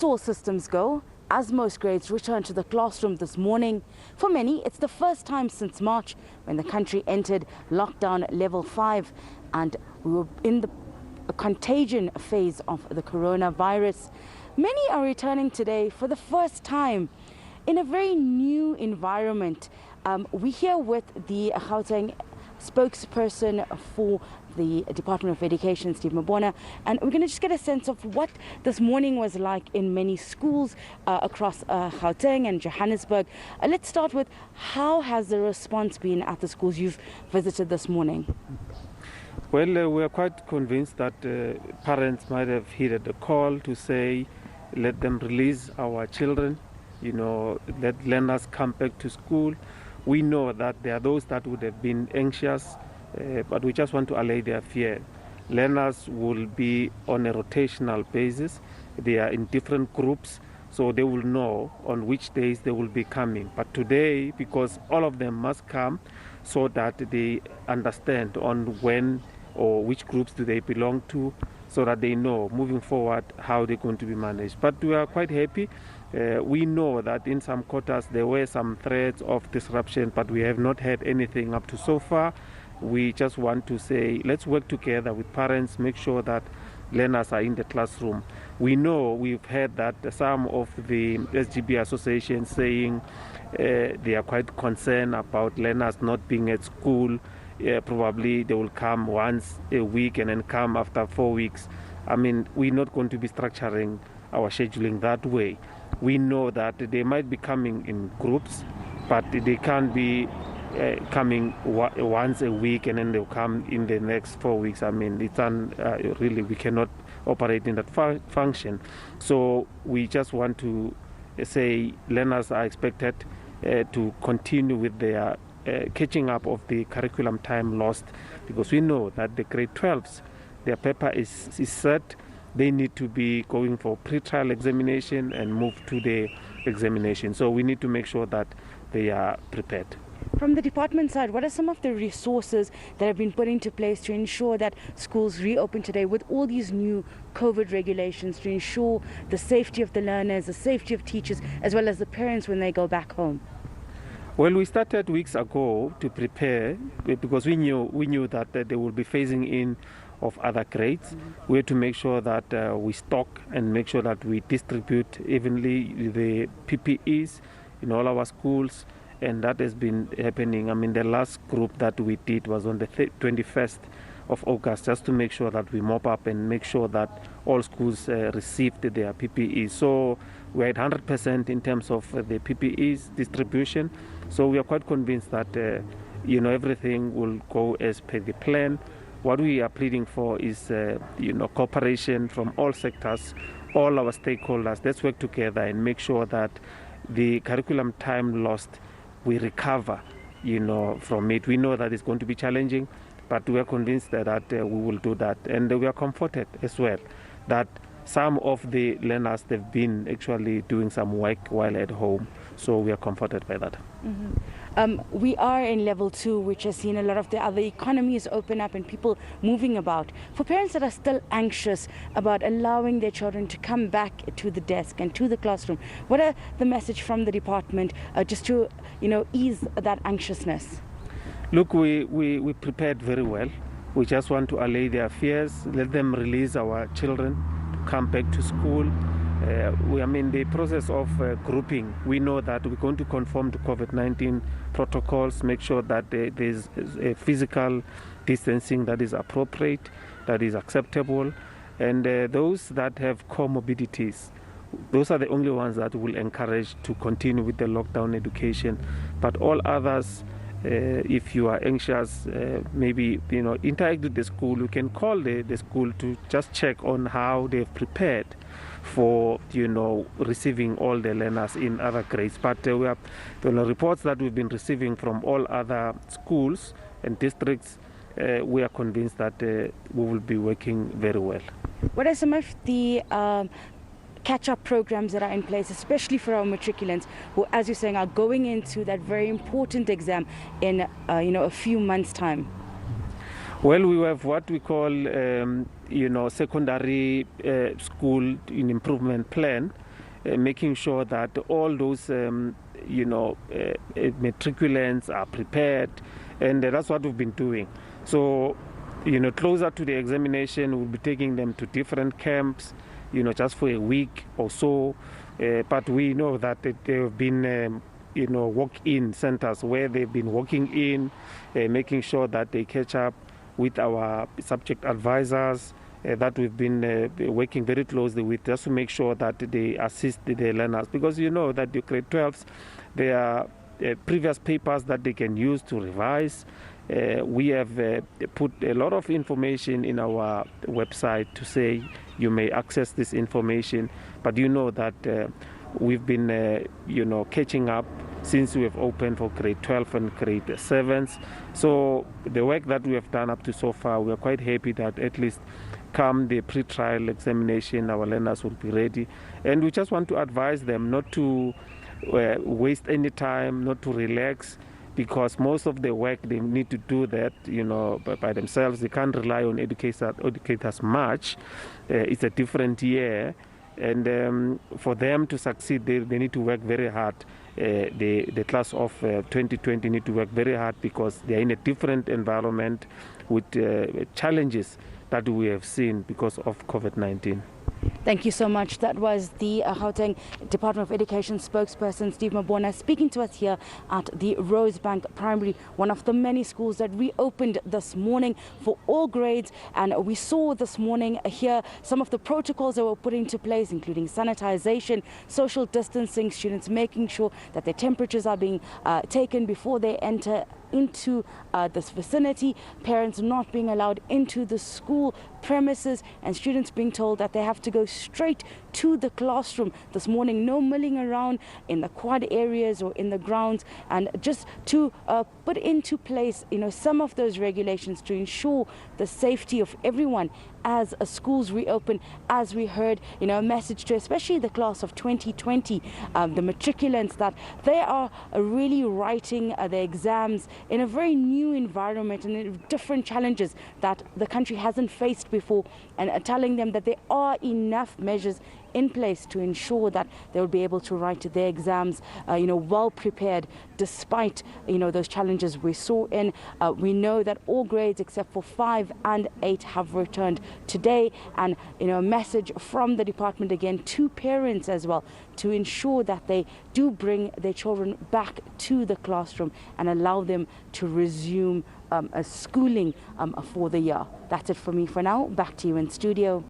All systems go as most grades return to the classroom this morning. For many, it's the first time since March when the country entered lockdown level 5 and we were in the contagion phase of the coronavirus. Many are returning today for the first time in a very new environment. We're here with the Gauteng spokesperson for the Department of Education, Steve Mabona, and we're going to just get a sense of what this morning was like in many schools across Gauteng and Johannesburg. Let's start with, how has the response been at the schools you've visited this morning? Well, we are quite convinced that parents might have heeded the call to say, let them release our children, let learners come back to school. We know that there are those that would have been anxious, but we just want to allay their fear. Learners will be on a rotational basis. They are in different groups, so they will know on which days they will be coming. But today, because all of them must come so that they understand on when or which groups do they belong to, so that they know moving forward how they're going to be managed. But we are quite happy. We know that in some quarters there were some threats of disruption, but we have not had anything up to so far. We just want to say, let's work together with parents, make sure that learners are in the classroom. We know we've heard that some of the SGB associations saying they are quite concerned about learners not being at school. Probably they will come once a week and then come after 4 weeks. I mean, we're not going to be structuring our scheduling that way. We know that they might be coming in groups, but they can't be coming once a week and then they'll come in the next 4 weeks. I mean, it's really, we cannot operate in that function. So we just want to say learners are expected to continue with their catching up of the curriculum time lost, because we know that the grade 12s, their paper is set. They need to be going for pre-trial examination and move to the examination. So we need to make sure that they are prepared. From the department side, what are some of the resources that have been put into place to ensure that schools reopen today with all these new COVID regulations, to ensure the safety of the learners, the safety of teachers, as well as the parents when they go back home? Well, we started weeks ago to prepare because we knew that they will be phasing in of other grades. We had to make sure that we stock and make sure that we distribute evenly the PPEs in all our schools, and that has been happening. I mean, the last group that we did was on the 21st of August, just to make sure that we mop up and make sure that all schools received their PPEs. So we're at 100% in terms of the PPEs distribution. So we are quite convinced that everything will go as per the plan. What we are pleading for is cooperation from all sectors, all our stakeholders. Let's work together and make sure that the curriculum time lost, we recover from it. We know that it's going to be challenging, but we are convinced that we will do that. And we are comforted as well that some of the learners, they've been actually doing some work while at home. So we are comforted by that. We are in level 2, which has seen a lot of the other economies open up and people moving about. For parents that are still anxious about allowing their children to come back to the desk and to the classroom, what are the message from the department just to ease that anxiousness? Look, we prepared very well. We just want to allay their fears, let them release our children to come back to school. The process of grouping, we know that we're going to conform to COVID-19 protocols, make sure that there's a physical distancing that is appropriate, that is acceptable. And those that have comorbidities, those are the only ones that will encourage to continue with the lockdown education. But all others, if you are anxious, maybe interact with the school. You can call the school to just check on how they've prepared for receiving all the learners in other grades. But we have the reports that we've been receiving from all other schools and districts. We are convinced that we will be working very well. What are some of the catch-up programs that are in place, especially for our matriculants who, as you're saying, are going into that very important exam in a few months' time? Well, we have what we call secondary school improvement plan, making sure that all those matriculants are prepared, and that's what we've been doing. So, closer to the examination, we'll be taking them to different camps, just for a week or so. But we know that there have been, walk-in centers where they've been walking in, making sure that they catch up with our subject advisors that we've been working very closely with, just to make sure that they assist the learners. Because you know that the grade 12s, there are previous papers that they can use to revise. We have put a lot of information in our website to say you may access this information, but you know that we've been catching up since we have opened for grade 12 and grade 7s. So the work that we have done up to so far, we are quite happy that at least come the pre-trial examination, our learners will be ready. And we just want to advise them not to waste any time, not to relax, because most of the work they need to do that, by themselves. They can't rely on educators much. It's a different year, and for them to succeed, they need to work very hard. The class of 2020 need to work very hard because they are in a different environment with challenges that we have seen because of COVID-19. Thank you so much. That was the Gauteng Department of Education spokesperson, Steve Mabona, speaking to us here at the Rosebank Primary, one of the many schools that reopened this morning for all grades. And we saw this morning here some of the protocols that were put into place, including sanitization, social distancing, students making sure that their temperatures are being taken before they enter into this vicinity, parents not being allowed into the school premises, and students being told that they have to go straight to the classroom this morning. No milling around in the quad areas or in the grounds, and just to put into place some of those regulations to ensure the safety of everyone as schools reopen. As we heard, a message to especially the class of 2020, the matriculants, that they are really writing their exams in a very new environment and different challenges that the country hasn't faced before, and telling them that there are enough measures in place to ensure that they will be able to write their exams, well prepared, despite, those challenges we saw in. We know that all grades except for 5 and 8 have returned today, and, a message from the department again to parents as well to ensure that they do bring their children back to the classroom and allow them to resume schooling for the year. That's it for me for now. Back to you in studio.